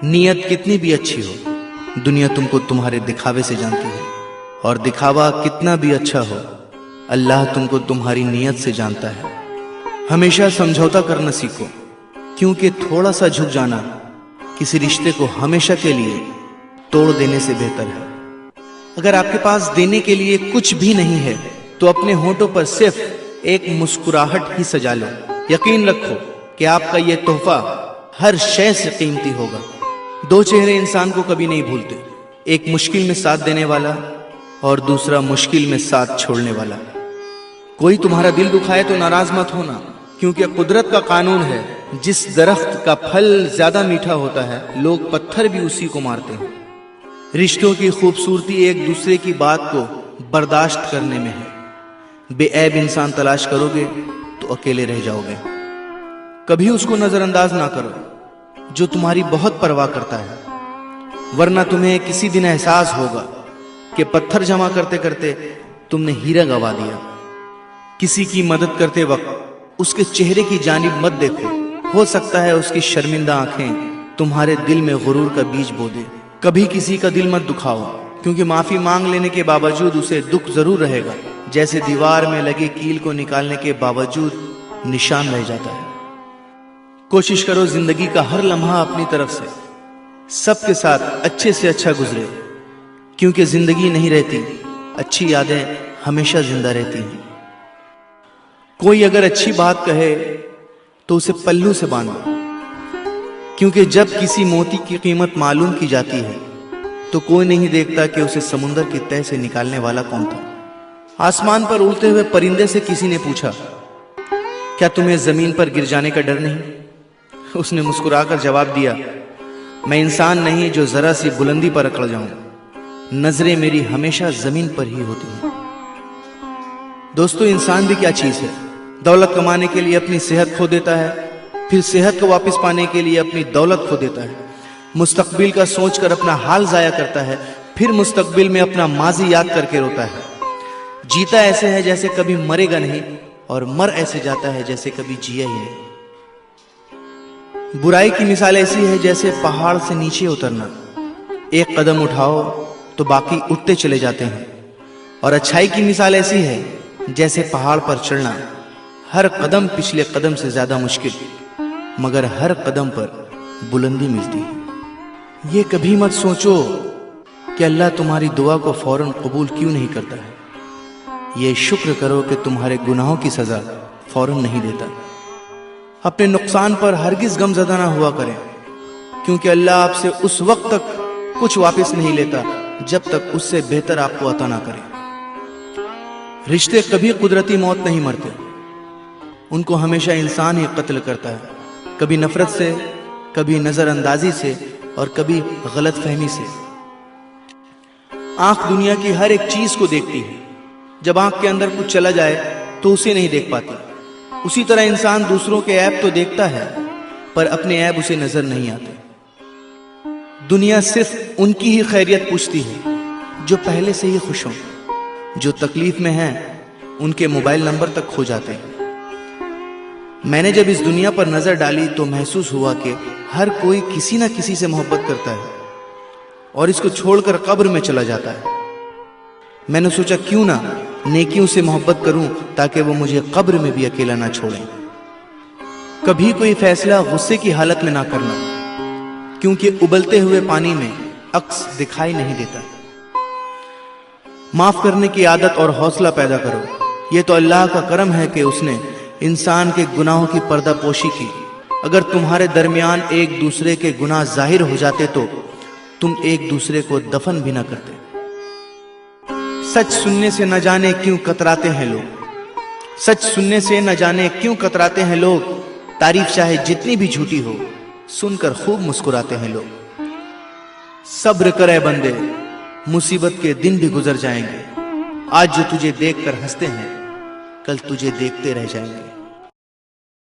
नीयत कितनी भी अच्छी हो, दुनिया तुमको तुम्हारे दिखावे से जानती है, और दिखावा कितना भी अच्छा हो, अल्लाह तुमको तुम्हारी नीयत से जानता है। हमेशा समझौता करना सीखो, क्योंकि थोड़ा सा झुक जाना किसी रिश्ते को हमेशा के लिए तोड़ देने से बेहतर है। अगर आपके पास देने के लिए कुछ भी नहीं है तो अपने होठों पर सिर्फ एक मुस्कुराहट ही सजा लो। यकीन रखो कि आपका यह तोहफा हर शय से कीमती होगा। दो चेहरे इंसान को कभी नहीं भूलते, एक मुश्किल में साथ देने वाला और दूसरा मुश्किल में साथ छोड़ने वाला। कोई तुम्हारा दिल दुखाए तो नाराज मत होना, क्योंकि कुदरत का कानून है, जिस दरख्त का फल ज्यादा मीठा होता है लोग पत्थर भी उसी को मारते हैं। रिश्तों की खूबसूरती एक दूसरे की बात को बर्दाश्त करने में है। बेऐब इंसान तलाश करोगे तो अकेले रह जाओगे। कभी उसको नजरअंदाज ना करो जो तुम्हारी बहुत परवाह करता है, वरना तुम्हें किसी दिन एहसास होगा कि पत्थर जमा करते करते तुमने हीरा गवा दिया। किसी की मदद करते वक्त उसके चेहरे की जानिब मत देखो, हो सकता है उसकी शर्मिंदा आंखें तुम्हारे दिल में गुरूर का बीज बो दे। कभी किसी का दिल मत दुखाओ, क्योंकि माफी मांग लेने के बावजूद उसे दुख जरूर रहेगा, जैसे दीवार में लगे कील को निकालने के बावजूद निशान रह जाता है। कोशिश करो जिंदगी का हर लम्हा अपनी तरफ से सबके साथ अच्छे से अच्छा गुजरे, क्योंकि जिंदगी नहीं रहती, अच्छी यादें हमेशा जिंदा रहती हैं। कोई अगर अच्छी बात कहे तो उसे पल्लू से बांधो, क्योंकि जब किसी मोती की कीमत मालूम की जाती है तो कोई नहीं देखता कि उसे समुंदर की तह से निकालने वाला कौन था। आसमान पर उड़ते हुए परिंदे से किसी ने पूछा, क्या तुम्हें जमीन पर गिर जाने का डर नहीं? उसने मुस्कुराकर जवाब दिया, मैं इंसान नहीं जो जरा सी बुलंदी पर अकड़ जाऊं, नजरें मेरी हमेशा जमीन पर ही होती हैं। दोस्तों, इंसान भी क्या चीज है? दौलत कमाने के लिए अपनी सेहत खो देता है, फिर सेहत को वापस पाने के लिए अपनी दौलत खो देता है। मुस्तकबिल का सोचकर अपना हाल जाया करता है, फिर मुस्तकबिल में अपना माजी याद करके रोता है। जीता ऐसे है जैसे कभी मरेगा नहीं, और मर ऐसे जाता है जैसे कभी जिया ही नहीं। बुराई की मिसाल ऐसी है जैसे पहाड़ से नीचे उतरना, एक कदम उठाओ तो बाकी उठते चले जाते हैं। और अच्छाई की मिसाल ऐसी है जैसे पहाड़ पर चढ़ना, हर कदम पिछले कदम से ज्यादा मुश्किल, मगर हर कदम पर बुलंदी मिलती है। ये कभी मत सोचो कि अल्लाह तुम्हारी दुआ को फौरन कबूल क्यों नहीं करता है। ये शुक्र करो कि तुम्हारे गुनाहों की सजा फौरन नहीं देता। अपने नुकसान पर हरगिज गमज़दा ना हुआ करें, क्योंकि अल्लाह आपसे उस वक्त तक कुछ वापस नहीं लेता जब तक उससे बेहतर आपको अता ना करे। रिश्ते कभी कुदरती मौत नहीं मरते, उनको हमेशा इंसान ही कत्ल करता है, कभी नफरत से, कभी नजरअंदाजी से, और कभी गलत फहमी से। आंख दुनिया की हर एक चीज को देखती है, जब आंख के अंदर कुछ चला जाए तो उसे नहीं देख पाती। उसी तरह इंसान दूसरों के ऐब तो देखता है, पर अपने ऐब उसे नजर नहीं आते। दुनिया सिर्फ उनकी ही खैरियत पूछती है जो पहले से ही खुश हों, जो तकलीफ में हैं उनके मोबाइल नंबर तक खो जाते हैं। मैंने जब इस दुनिया पर नजर डाली तो महसूस हुआ कि हर कोई किसी ना किसी से मोहब्बत करता है और इसको छोड़कर कब्र में चला जाता है। मैंने सोचा क्यों ना नेकियों से मोहब्बत करूं ताकि वो मुझे कब्र में भी अकेला ना छोड़ें। कभी कोई फैसला गुस्से की हालत में ना करना, क्योंकि उबलते हुए पानी में अक्स दिखाई नहीं देता। माफ करने की आदत और हौसला पैदा करो। यह तो अल्लाह का करम है कि उसने इंसान के गुनाहों की पर्दापोशी की। अगर तुम्हारे दरमियान एक दूसरे के गुनाह जाहिर हो जाते तो तुम एक दूसरे को दफन भी ना करते। सच सुनने से न जाने क्यों कतराते हैं लोग, सच सुनने से न जाने क्यों कतराते हैं लोग। तारीफ चाहे जितनी भी झूठी हो, सुनकर खूब मुस्कुराते हैं लोग। सब्र करे बंदे, मुसीबत के दिन भी गुजर जाएंगे। आज जो तुझे देखकर हंसते हैं, कल तुझे देखते रह जाएंगे।